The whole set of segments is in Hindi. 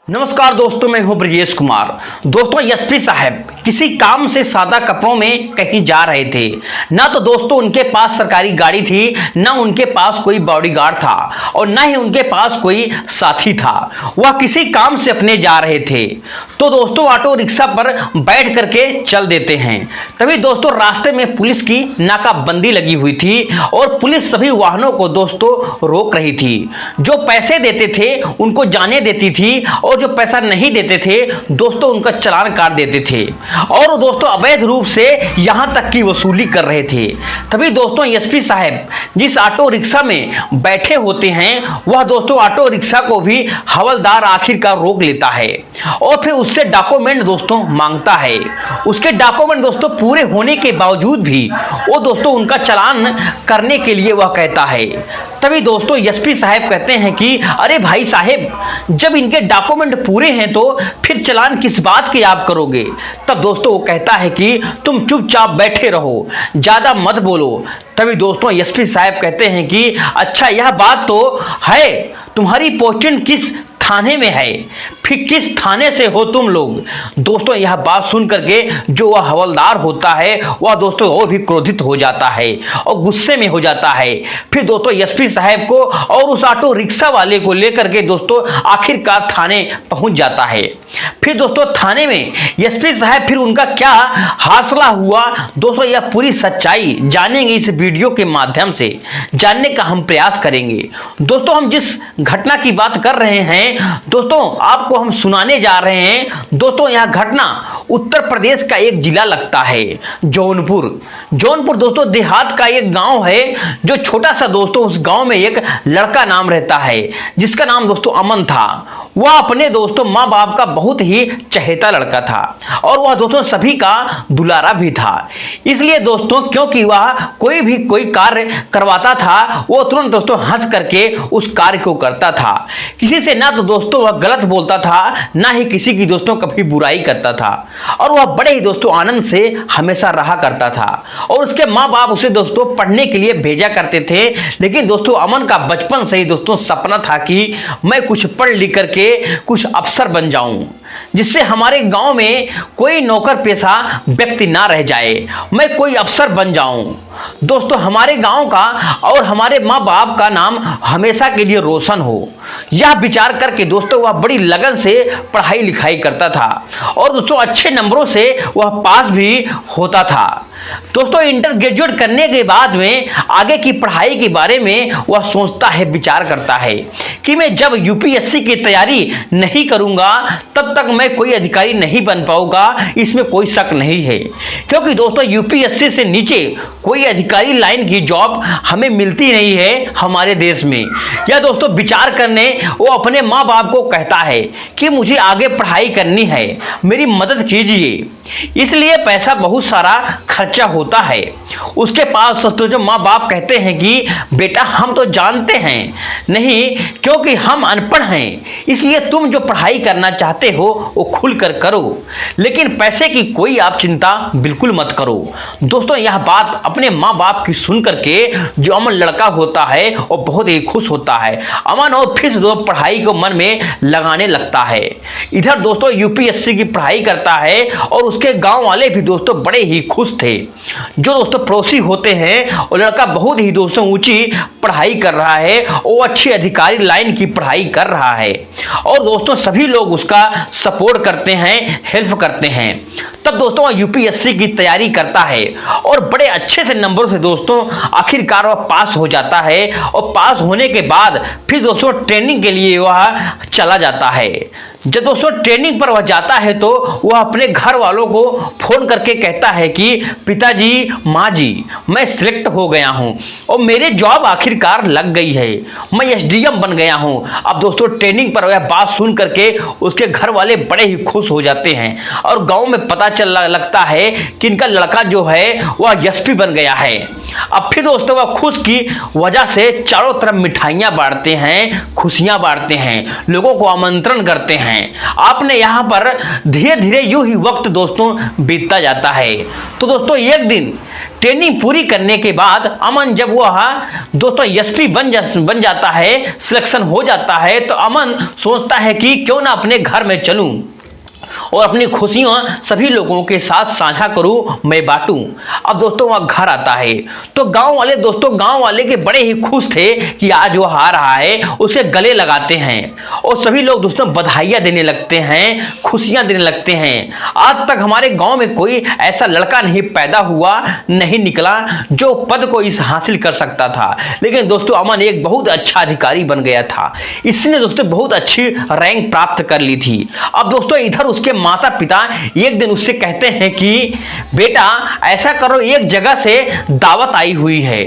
नमस्कार दोस्तों, मैं हूं ब्रजेश कुमार। दोस्तों, एसपी साहब किसी काम से सादा कपड़ों में कहीं जा रहे थे। ना तो दोस्तों उनके पास सरकारी गाड़ी थी, ना उनके पास कोई बॉडीगार्ड था और ना ही उनके पास कोई साथी था। वह किसी काम से अपने जा रहे थे तो दोस्तों ऑटो रिक्शा पर बैठ करके चल देते हैं। तभी दोस्तों रास्ते में पुलिस की नाकाबंदी लगी हुई थी और पुलिस सभी वाहनों को दोस्तों रोक रही थी। जो पैसे देते थे उनको जाने देती थी और जो पैसा नहीं देते थे दोस्तों उनका चालान काट देते थे और दोस्तों अवैध रूप से यहां तक की वसूली कर रहे थे। तभी दोस्तों एसपी साहब जिस ऑटो रिक्शा में बैठे होते हैं वह दोस्तों ऑटो रिक्शा को भी हवलदार आखिरकार रोक लेता है और फिर उससे डॉक्यूमेंट दोस्तों मांगता है। उसके डॉक्यूमेंट दोस्तों पूरे होने के बावजूद भी वो दोस्तों उनका चालान करने के लिए वह कहता है। तभी दोस्तों एसपी साहब कहते हैं कि अरे भाई साहब, जब इनके डॉक्यूमेंट पूरे हैं तो फिर चालान किस बात के आप करोगे। तब दोस्तों वो कहता है कि तुम चुपचाप बैठे रहो, ज्यादा मत बोलो। तभी दोस्तों एसपी साहब कहते हैं कि अच्छा यह बात तो है, तुम्हारी पोस्टिंग किस थाने में है, फिर किस थाने से हो तुम लोग। दोस्तों यह बात सुन करके जो वह हवलदार होता है वह दोस्तों और भी क्रोधित हो जाता है और गुस्से में हो जाता है। फिर दोस्तों एसपी साहब को और उस ऑटो रिक्शा वाले को लेकर के दोस्तों आखिरकार थाने पहुंच जाता है। फिर दोस्तों थाने में एसपी साहब फिर उनका क्या हासिल हुआ दोस्तों यह पूरी सच्चाई जानेंगे इस वीडियो के माध्यम से, जानने का हम प्रयास करेंगे। दोस्तों हम जिस घटना की बात कर रहे हैं दोस्तों आपको हम सुनाने जा रहे हैं। दोस्तों यह घटना उत्तर प्रदेश का एक जिला लगता है जौनपुर। दोस्तों देहात का एक गांव है जो छोटा सा दोस्तों उस गांव में एक लड़का नाम रहता है जिसका नाम दोस्तों अमन था। वह अपने दोस्तों माँ बाप का बहुत ही चहेता लड़का था और वह दोस्तों सभी का दुलारा भी था। इसलिए दोस्तों क्योंकि वह कोई कार्य करवाता था वो तुरंत दोस्तों हंस करके उस कार्य को करता था। किसी से ना तो दोस्तों वह गलत बोलता था, ना ही किसी की दोस्तों कभी बुराई करता था और वह बड़े ही दोस्तों आनंद से हमेशा रहा करता था। और उसके माँ बाप उसे दोस्तों पढ़ने के लिए भेजा करते थे, लेकिन दोस्तों अमन का बचपन से ही दोस्तों सपना था कि मैं कुछ पढ़ लिख करके कुछ अफसर बन जाऊं, जिससे हमारे गांव में कोई नौकर पेशा व्यक्ति ना रह जाए, मैं कोई अफसर बन जाऊं। दोस्तों हमारे गांव का और हमारे माँ बाप का नाम हमेशा के लिए रोशन हो, यह विचार करके दोस्तों वह बड़ी लगन से पढ़ाई लिखाई करता था और दोस्तों अच्छे नंबरों से वह पास भी होता था। दोस्तों इंटर ग्रेजुएट करने के बाद में आगे की पढ़ाई के बारे में वह सोचता है, विचार करता है कि मैं जब यूपीएससी की तैयारी नहीं करूंगा तब तक मैं कोई अधिकारी नहीं बन पाऊंगा, इसमें कोई शक नहीं है। क्योंकि दोस्तों यूपीएससी से नीचे कोई अधिकारी लाइन की जॉब हमें मिलती नहीं है हमारे देश में। यह दोस्तों विचार करने वो अपने माँ बाप को कहता है कि मुझे आगे पढ़ाई करनी है, मेरी मदद कीजिए। इसलिए पैसा बहुत सारा खर्चा होता है उसके पास। दोस्तों जो माँ बाप कहते हैं कि बेटा हम तो जानते हैं नहीं, क्योंकि हम अनपढ़ हैं, इसलिए तुम जो पढ़ाई करना चाहते हो वो खुल कर करो, लेकिन पैसे की कोई आप चिंता बिल्कुल मत करो। दोस्तों यह बात अपने माँ बाप की सुन करके जो अमन लड़का होता है वो बहुत ही खुश होता है। अमन और फिर से पढ़ाई को मन में लगाने लगता है। इधर दोस्तों यूपीएससी की पढ़ाई करता है और उसके गांव वाले भी दोस्तों बड़े ही खुश थे। जो दोस्तों पड़ोसी होते हैं और लड़का बहुत ही दोस्तों ऊंची पढ़ाई कर रहा है, वो अच्छी अधिकारी लाइन की पढ़ाई कर रहा है और दोस्तों सभी लोग उसका सपोर्ट करते हैं, हेल्प करते हैं। तब दोस्तों यूपीएससी की तैयारी करता है और बड़े अच्छे से नंबरों से दोस्तों आखिरकार वह पास हो जाता है और पास होने के बाद फिर दोस्तों ट्रेनिंग के लिए वह चला जाता है। जब दोस्तों ट्रेनिंग पर वह जाता है तो वह अपने घर वालों को फोन करके कहता है कि पिताजी, माँ जी, मैं सिलेक्ट हो गया हूं और मेरे जॉब आखिरकार लग गई है, मैं एसडीएम बन गया हूं। अब दोस्तों ट्रेनिंग पर वह बात सुन करके उसके घर वाले बड़े ही खुश हो जाते हैं और गांव में पता चल लगता है कि इनका लड़का जो है वह एसपी बन गया है। अब फिर दोस्तों वह खुश की वजह से चारों तरफ मिठाइयां बांटते हैं, खुशियां बांटते हैं, लोगों को आमंत्रण करते हैं हैं। आपने यहाँ पर धीरे धीरे यूं ही वक्त दोस्तों बीतता जाता है। तो दोस्तों एक दिन ट्रेनिंग पूरी करने के बाद अमन जब वह दोस्तों एसपी बन जाता है, सिलेक्शन हो जाता है, तो अमन सोचता है कि क्यों ना अपने घर में चलूं और अपनी खुशियां सभी लोगों के साथ साझा करूं, मैं बांटूं। अब दोस्तों वह घर आता है तो गांव वाले के बड़े ही खुश थे कि आज वह आ रहा है, उसे गले लगाते हैं और सभी लोग दोस्तों बधाइयां देने लगते हैं, खुशियां देने लगते हैं। आज तक हमारे गांव में कोई ऐसा लड़का नहीं पैदा हुआ, नहीं निकला जो पद को इस हासिल कर सकता था। लेकिन दोस्तों अमन एक बहुत अच्छा अधिकारी बन गया था, इसने दोस्तों बहुत अच्छी रैंक प्राप्त कर ली थी। अब दोस्तों इधर उसके माता पिता एक दिन उससे कहते हैं कि बेटा ऐसा करो, एक जगह से दावत आई हुई है,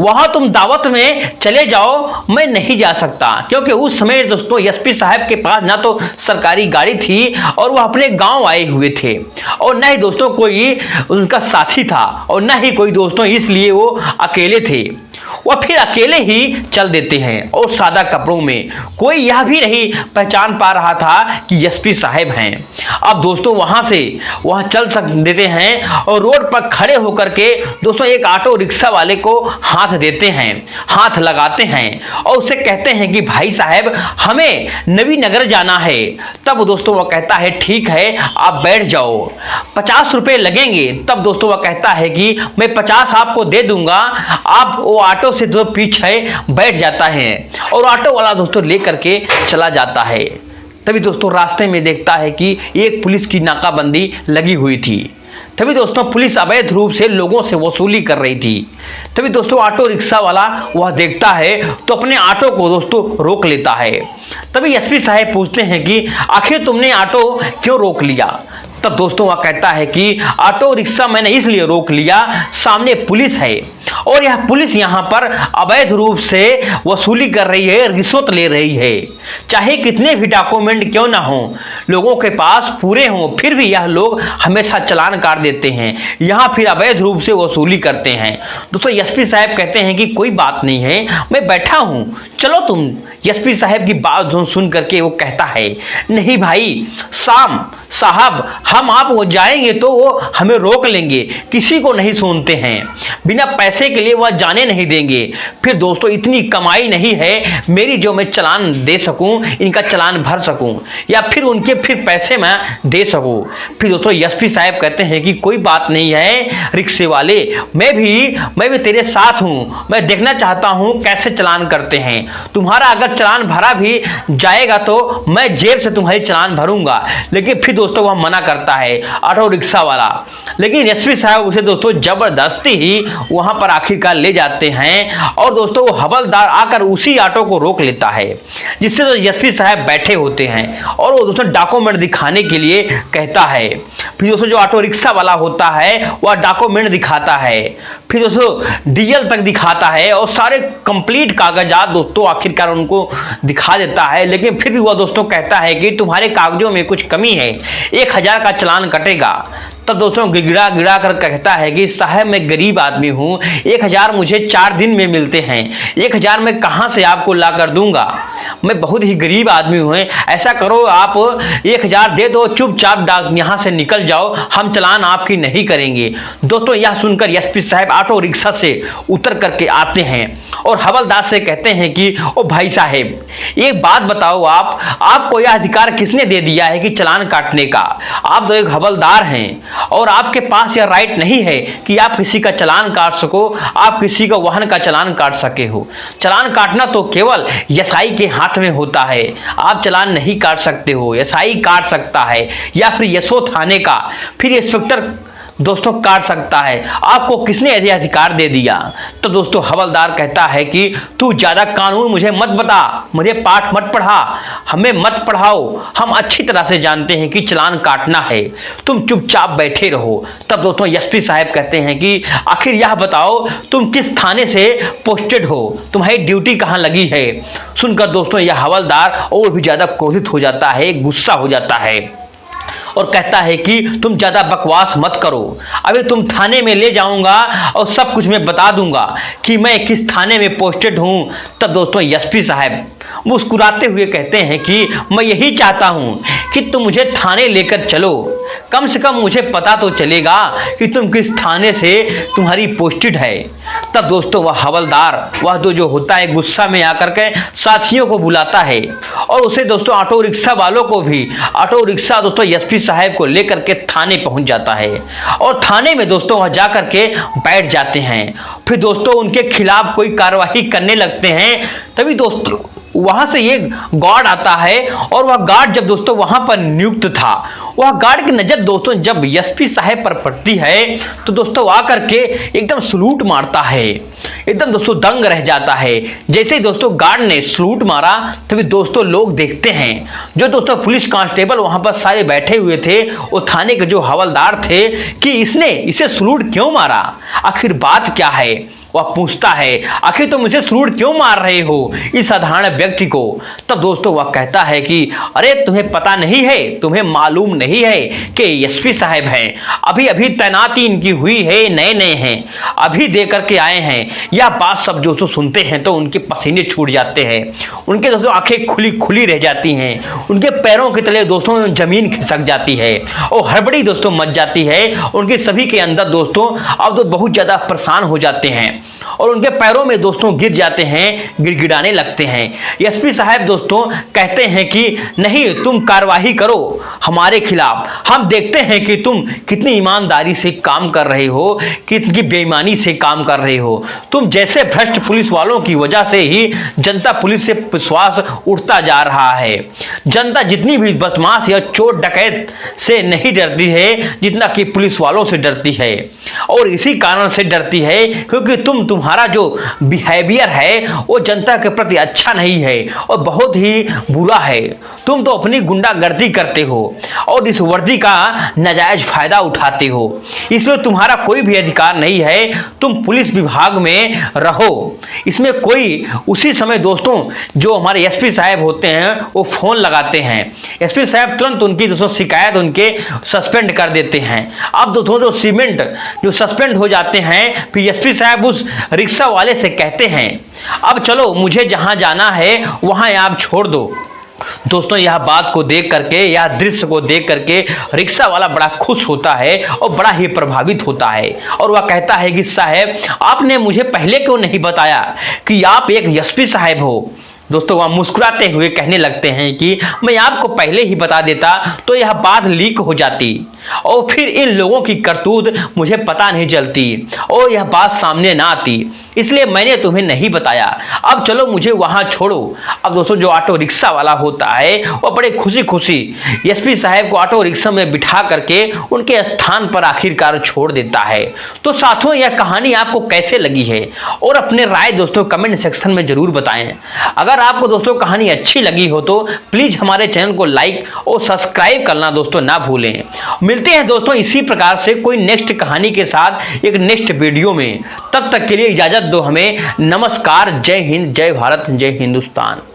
वहां तुम दावत में चले जाओ। मैं नहीं जा सकता क्योंकि उस समय दोस्तों एसपी साहब के पास ना तो सरकारी गाड़ी थी और वह अपने गांव आए हुए थे और न ही दोस्तों कोई उनका साथी था और न ही कोई दोस्तों, इसलिए वो अकेले थे। वह फिर अकेले ही चल देते हैं और सादा कपड़ों में कोई यह भी नहीं पहचान पा रहा था कि एसपी साहब हैं। अब दोस्तों वहां चल देते हैं और रोड पर खड़े होकर के दोस्तों एक ऑटो रिक्शा वाले को हाथ देते हैं, हाथ लगाते हैं और उससे कहते हैं कि भाई साहब हमें नवीनगर जाना है। तब दोस्तों वह कहता है ठीक है आप बैठ जाओ, 50 रुपए लगेंगे। तब दोस्तों वह कहता है कि मैं 50 आपको दे दूंगा, आप वो ऑटो से जो पीछे बैठ जाता है और ऑटो वाला दोस्तों लेकर के चला जाता है। तभी दोस्तों रास्ते में देखता है कि एक पुलिस की नाकाबंदी लगी हुई थी। तभी दोस्तों पुलिस अवैध रूप से लोगों से वसूली कर रही थी। तभी दोस्तों ऑटो रिक्शा वाला वह देखता है तो अपने ऑटो को दोस्तों रोक लेता है। तभी एसपी साहब पूछते हैं कि आखिर तुमने ऑटो क्यों रोक लिया। तब दोस्तों वह कहता है कि ऑटो रिक्शा मैंने इसलिए रोक लिया, सामने पुलिस है और यह पुलिस यहाँ पर अवैध रूप से वसूली कर रही है, रिश्वत ले रही है। चाहे कितने भी डॉक्यूमेंट क्यों ना हो, लोगों के पास पूरे हों, फिर भी यह लोग हमेशा चालान काट देते हैं, यहाँ फिर अवैध रूप से वसूली करते हैं। दोस्तों एसपी साहब कहते हैं कि कोई बात नहीं है, मैं बैठा हूँ, चलो तुम। एसपी साहब की बात सुन करके वो कहता है नहीं भाई साहब, हम आप वो जाएंगे तो वो हमें रोक लेंगे, किसी को नहीं सुनते हैं, बिना पैसे के लिए वह जाने नहीं देंगे। फिर दोस्तों इतनी कमाई नहीं है मेरी जो मैं चालान दे सकूं, इनका चालान भर सकूं या फिर उनके फिर पैसे मैं दे सकूं। फिर दोस्तों एसपी साहब कहते हैं कि कोई बात नहीं है रिक्शे वाले, मैं भी तेरे साथ हूं, मैं देखना चाहता हूं कैसे चालान करते हैं। तुम्हारा अगर चालान भरा भी जाएगा तो मैं जेब से तुम्हारी चालान भरूंगा। लेकिन फिर दोस्तों वह मना करता है ऑटो रिक्शा वाला। लेकिन एसपी साहब उसे दोस्तों जबरदस्ती ही वहां पर आखिरकार ले जाते हैं और दोस्तों वो हवलदार आकर उसी ऑटो को रोक लेता है, जिससे तो एसपी साहब बैठे होते हैं और वो दोस्तों डॉक्यूमेंट दिखाने के लिए कहता है। फिर दोस्तों जो ऑटो रिक्शा वाला होता है वह डॉक्यूमेंट दिखाता है, फिर दोस्तों डीएल तक दिखाता है और सारे कंप्लीट कागजात दोस्तों आखिरकार उनको दिखा देता है। लेकिन फिर भी वह दोस्तों कहता है कि तुम्हारे कागजों में कुछ कमी है, 1000 का चालान कटेगा। तब दोस्तों गिड़ा कर कहता है कि साहब मैं गरीब आदमी हूँ, 1000 मुझे 4 दिन में मिलते हैं, 1000 मैं कहाँ से आपको ला कर दूंगा, मैं बहुत ही गरीब आदमी हूँ। ऐसा करो आप 1000 दे दो, चुपचाप यहाँ से निकल जाओ, हम चालान आपकी नहीं करेंगे। दोस्तों यह सुनकर एसपी साहब ऑटो रिक्शा से उतर करके आते हैं और हवलदार से कहते हैं कि ओ भाई साहब एक बात बताओ, आपको यह अधिकार किसने दे दिया है कि चालान काटने का? आप तो एक हवलदार हैं और आपके पास यह राइट नहीं है कि आप किसी का चालान काट सको, आप किसी का वाहन का चालान काट सके हो। चालान काटना तो केवल एसआई के हाथ में होता है, आप चालान नहीं काट सकते हो, एसआई काट सकता है या फिर एसओ थाने का, फिर इंस्पेक्टर दोस्तों काट सकता है। आपको किसने यह अधिकार दे दिया? तो दोस्तों हवलदार कहता है कि तू ज्यादा कानून मुझे मत बता, मुझे पाठ मत पढ़ा, हमें मत पढ़ाओ, हम अच्छी तरह से जानते हैं कि चालान काटना है, तुम चुपचाप बैठे रहो। तब दोस्तों एसपी साहब कहते हैं कि आखिर यह बताओ तुम किस थाने से पोस्टेड हो, तुम्हारी ड्यूटी कहाँ लगी है? सुनकर दोस्तों यह हवलदार और भी ज्यादा क्रोधित हो जाता है, गुस्सा हो जाता है और कहता है कि तुम ज्यादा बकवास मत करो, अभी तुम थाने में ले जाऊंगा और सब कुछ मैं बता दूंगा कि मैं किस थाने में पोस्टेड हूं। तब दोस्तों एसपी साहब मुस्कुराते हुए कहते हैं कि मैं यही चाहता हूं कि तुम मुझे थाने लेकर चलो, कम से कम मुझे पता तो चलेगा कि तुम किस थाने से तुम्हारी पोस्टेड है। तब दोस्तों वह हवलदार, वह जो होता है, गुस्सा में आकर के साथियों को बुलाता है और उसे दोस्तों ऑटो रिक्शा वालों को भी, ऑटो रिक्शा दोस्तों एसपी साहब को लेकर के थाने पहुंच जाता है और थाने में दोस्तों वह जाकर के बैठ जाते हैं। फिर दोस्तों उनके खिलाफ कोई कार्रवाई करने लगते हैं। तभी दोस्तों वहां से एक गार्ड आता है और वह गार्ड जब दोस्तों वहां पर नियुक्त था, वह गार्ड की नजर दोस्तों जब एसपी साहब पर पड़ती है तो दोस्तों आकर के एकदम सलूट मारता है, एकदम दोस्तों दंग रह जाता है। जैसे ही दोस्तों गार्ड ने सलूट मारा तभी दोस्तों लोग देखते हैं, जो दोस्तों पुलिस कांस्टेबल वहां पर सारे बैठे हुए थे, वो थाने के जो हवलदार थे, कि इसने इसे सलूट क्यों मारा, आखिर बात क्या है। वह पूछता है आखिर तुम इसे सलूट क्यों मार रहे हो इस साधारण व्यक्ति को। तब दोस्तों वह कहता है कि अरे तुम्हें पता नहीं है, तुम्हें मालूम नहीं है कि एसपी साहब हैं, अभी अभी तैनाती इनकी हुई है, नए नए हैं, अभी दे करके आए हैं। यह बात सब दोस्तों सुनते हैं तो उनके पसीने छूट जाते हैं, उनके दोस्तों आंखें खुली खुली रह जाती हैं, उनके पैरों के तले दोस्तों जमीन खिसक जाती है और हड़बड़ी दोस्तों मच जाती है। उनके सभी के अंदर दोस्तों अब तो बहुत ज्यादा परेशान हो जाते हैं और उनके पैरों में दोस्तों गिर जाते हैं, गिड़गिड़ाने लगते हैं। एसपी साहब दोस्तों कहते हैं कि नहीं, तुम कार्रवाई करो हमारे खिलाफ, हम देखते हैं कि तुम कितनी ईमानदारी से काम कर रहे हो, कितनी बेईमानी से काम कर रहे हो। तुम जैसे भ्रष्ट पुलिस वालों की वजह से ही जनता पुलिस से विश्वास उठता जा रहा है। जनता जितनी भी बदमाश या चोर डकैत से नहीं डरती है जितना कि पुलिस वालों से डरती है, और इसी कारण से डरती है क्योंकि तुम्हारा जो बिहेवियर है वो जनता के प्रति अच्छा नहीं है और बहुत ही बुरा है। तुम तो अपनी गुंडागर्दी करते हो और इस वर्दी का नाजायज फायदा उठाते हो, इसमें तुम्हारा कोई भी अधिकार नहीं है। तुम पुलिस विभाग में रहो। इसमें कोई उसी समय दोस्तों जो हमारे एसपी साहब होते हैं वो फोन लगाते हैं, एसपी साहब तुरंत उनकी दोस्तों शिकायत उनके सस्पेंड कर देते हैं। अब दोस्तों जो सीमेंट जो सस्पेंड हो जाते हैं, फिर एसपी साहब उस रिक्शा वाले से कहते हैं अब चलो, मुझे जहां जाना है वहां आप छोड़ दो। दोस्तों यह बात को देख करके, यह दृश्य को देख करके रिक्शा वाला बड़ा खुश होता है और बड़ा ही प्रभावित होता है और वह कहता है कि साहब आपने मुझे पहले क्यों नहीं बताया कि आप एक एसपी साहब हो। दोस्तों वह मुस्कुराते हुए कहने लगते हैं कि मैं आपको पहले ही बता देता तो यह बात लीक हो जाती और फिर इन लोगों की करतूत मुझे पता नहीं चलती और यह बात सामने ना आती, इसलिए मैंने तुम्हें नहीं बताया। अब चलो मुझे वहां छोड़ो। अब दोस्तों जो ऑटो रिक्शा वाला होता है वह बड़े खुशी खुशी एसपी साहब को ऑटो रिक्शा में बिठा करके उनके स्थान पर आखिरकार छोड़ देता है। तो साथियों यह कहानी आपको कैसे लगी है और अपने राय दोस्तों कमेंट सेक्शन में जरूर बताएं। अगर आपको दोस्तों कहानी अच्छी लगी हो तो प्लीज हमारे चैनल को लाइक और सब्सक्राइब करना दोस्तों ना भूलें। मिलते हैं दोस्तों इसी प्रकार से कोई नेक्स्ट कहानी के साथ एक नेक्स्ट वीडियो में। तब तक के लिए इजाजत दो हमें। नमस्कार, जय हिंद, जय भारत, जय हिंदुस्तान।